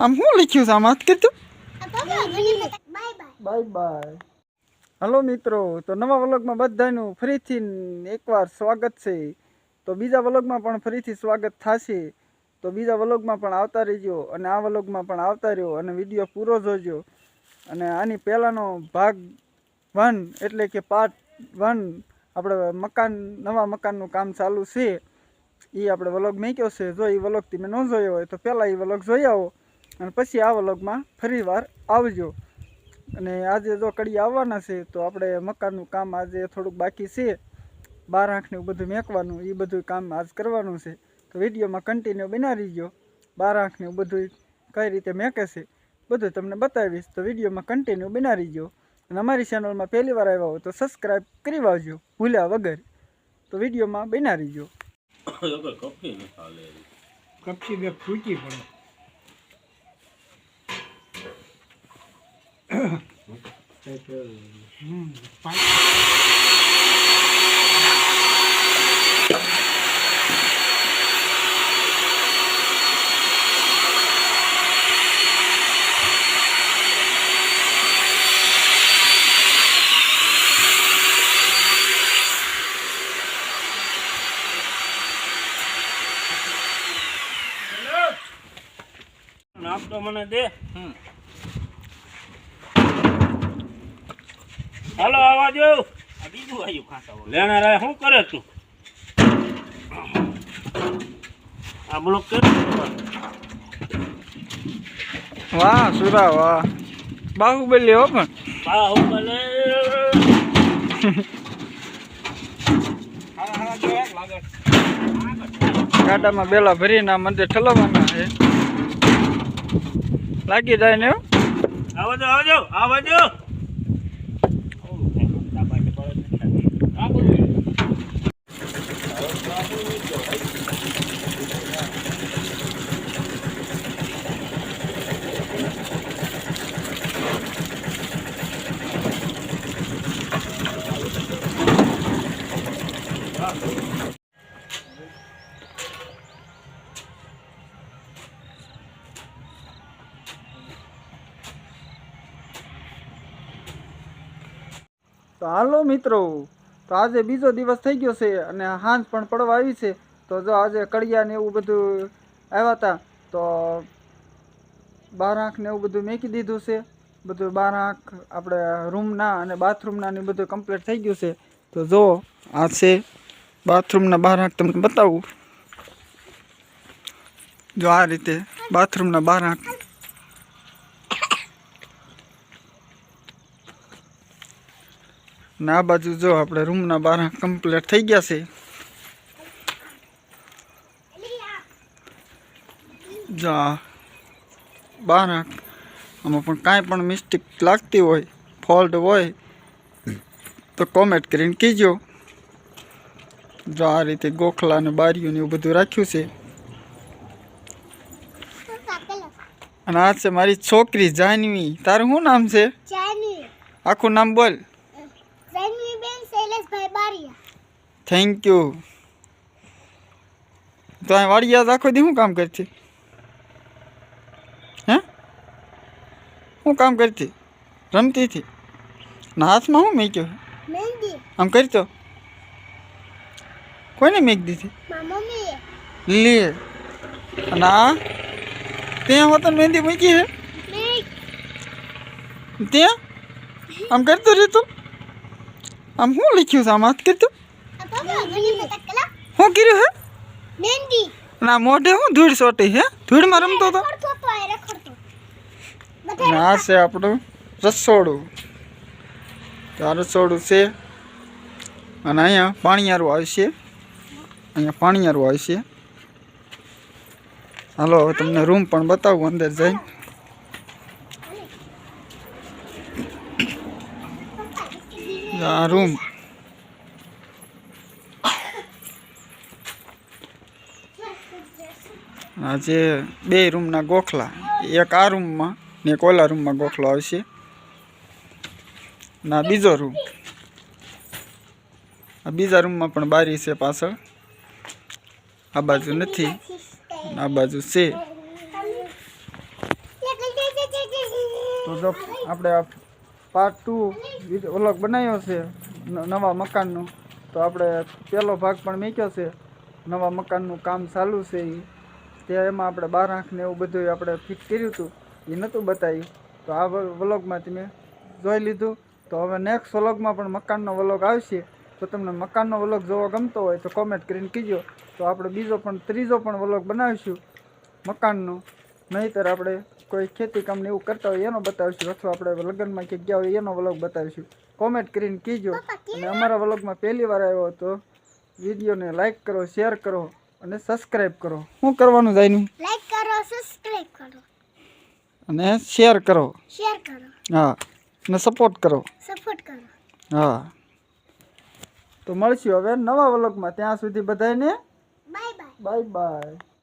આમ શું લખ્યું છે આમ હાથ કરતું બાય બાય. હલો મિત્રો, તો નવા વ્લોગમાં બધાનું ફરીથી એકવાર સ્વાગત છે. તો બીજા વ્લોગમાં પણ ફરીથી સ્વાગત થશે. તો બીજા વ્લોગમાં પણ આવતા રહેજો અને આ વ્લોગમાં પણ આવતા રહ્યો અને વિડીયો પૂરો જોજો. અને આની પહેલાંનો ભાગ 1 એટલે કે પાર્ટ 1 આપણે નવા મકાનનું કામ ચાલુ છે એ આપણે વ્લોગ મૂક્યો છે. જો એ વ્લોગ તમે ન જોયો હોય તો પહેલાં એ વ્લોગ જોઈ આવો અને પછી આ વ્લોગમાં ફરી વાર આવજો. અને આજે જો કડી આવવાના છે તો આપણે મકાનનું કામ આજે થોડુંક બાકી છે. 12 આંખને બધું મેકવાનું એ બધું કામ આજ કરવાનું છે. તો વિડીયોમાં કન્ટિન્યુ બના રહીજો. 12 આંખને બધું કઈ રીતે મેકે છે બધું તમને બતાવીશ. તો વિડીયોમાં કન્ટિન્યુ બના રહીજો. અને અમારી ચેનલમાં પહેલી વાર આવ્યા હોય તો સબસ્ક્રાઈબ કરી વાવજો ભૂલ્યા વગર. તો વિડીયોમાં બના રહીજો. કપચી બે ફૂટી પડે. નાસ્તો મને દે. હાલો આવા જો. આ બીજું આવ્યું ખાતા લેણા રે. શું કરે તું? આ બ્લોક કર. વાહ સુરા વાહ, બાહુબલી હો. પણ બાહુબલી ગાડામાં બેલા ભરીને આ મંદિર ઠલવવાના છે. લાગી જાય ને. આવજો આવજો આવજો. તો હાલો મિત્રો, તો આજે બીજો દિવસ થઈ ગયો છે અને સાંજ પણ પડવા આવી છે. તો જો આજે કડિયા ને એવું બધું આવ્યા હતા તો 12 આંખ ને એવું બધું મેકી દીધું છે. બધું 12 આંખ આપણે રૂમના અને બાથરૂમના ને બધું કમ્પ્લીટ થઈ ગયું છે. તો જો આ છે બાથરૂમના 12 આંખ, તમને બતાવું. જો આ રીતે બાથરૂમના 12 આંખ. ને આ બાજુ જો આપણે રૂમના 12 આંખ કમ્પ્લીટ થઈ ગયા છે. જો 12 આંખ. આમાં પણ કાંઈ પણ મિસ્ટેક લાગતી હોય, ફોલ્ટ હોય તો કોમેન્ટ કરીને કહેજો. જો આ રીતે ગોખલા અને બારીઓ ને એવું બધું રાખ્યું છે. અને આ છે મારી છોકરી જાનવી. તારું શું નામ છે? આખું નામ બોલ. Thank you. તો આ વાડિયા આખો દી શું કામ કરતી? હે શું કામ કરતી? રમતી હતી ના હાથમાં શું મેક્યો? આમ કરતો કોઈને મેક દીધી? લે. અને આ ત્યાં હોત મહેંદી મૂકી છે ત્યાં આમ કરતો રહેતો. આમ શું લખ્યું છે આમ હાથ કરતું? શું કર્યું હે? ના મોઢે શું ધૂળ સોટી હે? ધૂળમાં રમતો હતો. આ છે આપણું રસોડું. આ રસોડું છે અને અહીંયા પાણીયારું આવશે. અહીંયા પાણીયારું આવશે. હાલો હવે તમને રૂમ પણ બતાવું અંદર જઈને. આ રૂમ. આ જે 2 રૂમના ગોખલા, એક આ રૂમમાં ને એક ઓલા રૂમમાં ગોખલો આવશે. ના બીજો રૂમ. આ બીજા રૂમમાં પણ બારી છે પાછળ. આ બાજુ નથી, આ બાજુ છે. તો જો આપણે આ પાર્ટ 2 વ્લોગ બનાવ્યો છે નવા મકાનનો. તો આપણે પહેલો ભાગ પણ મૂક્યો છે. નવા મકાનનું કામ ચાલુ છે ત્યાં એમાં આપણે 12 આંખ ને એવું બધું આપણે ફિટ કર્યું હતું, એ નહોતું બતાવ્યું. તો આ વ્લોગમાં તમે જોઈ લીધું. તો હવે નેક્સ્ટ વ્લોગમાં પણ મકાનનો વ્લોગ આવશે. તો તમને મકાનનો વ્લોગ જોવો ગમતો હોય તો કોમેન્ટ કરીને કીજો. તો આપણે ત્રીજો પણ વ્લોગ બનાવીશું મકાનનો. નહીંતર આપણે કોઈ ખેતી કામને એવું કરતા હોય એનો બતાવીશું, અથવા આપણે લગ્નમાં ક્યાંક ગયા હોય એનો વ્લોગ બતાવીશું. કોમેન્ટ કરીને કીજો. અને અમારા વ્લોગમાં પહેલી વાર આવ્યો તો વિડીયોને લાઈક કરો, શેર કરો અને સબસ્ક્રાઈબ કરો. શું કરવાનું જાયનું? લાઈક કરો, સબસ્ક્રાઇબ કરો અને શેર કરો. શેર કરો, હા, અને સપોર્ટ કરો. સપોર્ટ કરો. હા, તો મળશું હવે નવા વ્લોગમાં. ત્યાં સુધી બધાને બાય બાય. Bye bye.